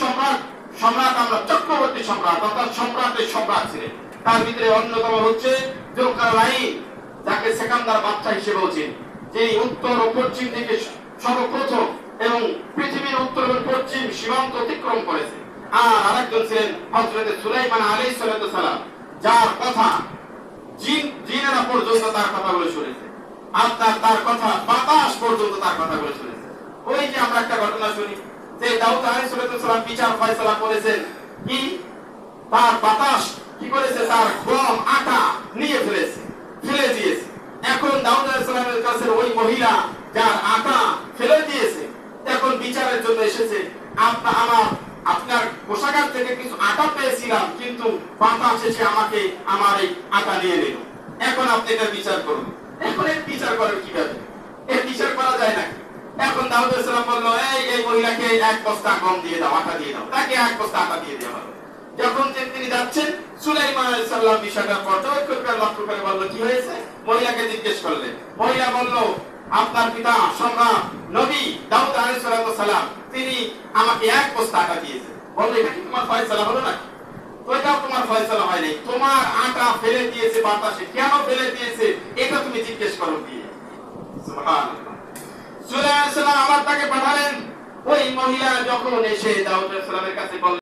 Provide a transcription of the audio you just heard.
সম্রাট সম্রাট আমরা চক্রবর্তী সম্রাট অর্থাৎ সম্রাটের সম্রাট ছিলেন। তার ভিতরে অন্যতম হচ্ছে জুলকারনাইন, যাকে সেকান্দার বাদশা হিসেবেও চিনি, যিনি উত্তর ও পশ্চিম দিকে সর্বপ্রথম এবং পৃথিবীর উত্তর এবং পশ্চিম সীমান্ত অতিক্রম করেছে। আর আরেকজন ছিলেন হযরত সুলাইমান আলাইহিস সালাম, যার কথা জিনেরা পর্যন্ত তার কথাগুলো শুনেছে। আপনার তার কথা বাতাস পর্যন্ত তার কথাগুলো শুনেছে। ওই যে আমরা একটা ঘটনা শুনি যে দাউদ আলাইহিস সালাম বিচার ফয়সালা করেছেন, কি তার বাতাস কি করেছে, তার গম আটা নিয়ে ফেলে দিয়েছে। এখন দাউদ আলাইহিস সালামের কাছে ওই মহিলা যার আটা ফেলে দিয়েছে, এখন বিচারের জন্য এসেছে, আপনার পোশাকার থেকে কিছু আটা পেয়েছিলাম, কিন্তু বাতাস এসে আমাকে আমার এই আটা নিয়ে নিল। এখন আপনি এটা বিচার করুন। এখন এর বিচার করেন কিভাবে? এর বিচার করা যায় না। এখন দাউদ আলাইহিস সালাম বলল, এই মহিলাকে এক বস্তা গম দিয়ে দাও, আটা দিয়ে দাও, তাকে এক বস্তা আটা দিয়ে দেওয়া হলো। যখন তিনি যাচ্ছেন, সুলাইমান আলাইহিস সালাম বিষয়টা পর্যবেক্ষণ করে লক্ষ্য করে বলল, কি হয়েছে? মহিলাকে জিজ্ঞেস করলেন। মহিলা বলল, আপনার পিতা সম্রাট নবী দাউদ আলাইহিস সালাম তিনি আমাকে এক বস্তা আটা দিয়েছেন। বলল, এটা কি তোমার ফয়সালা হলো না? ওইটাও তোমার ফয়সালা হয় নাই। তোমার আটা ফেলে দিয়েছে বাতাসে, কেন ফেলে দিয়েছে এটা তুমি জিজ্ঞেস করো দিয়ে। সুবহানাল্লাহ। সুলাইমান আলাইহিস সালাম আবার তাকে পাঠালেন। ওই মহিলা যখন এসে দাউদ আলাইহিস সালামের কাছে বললেন,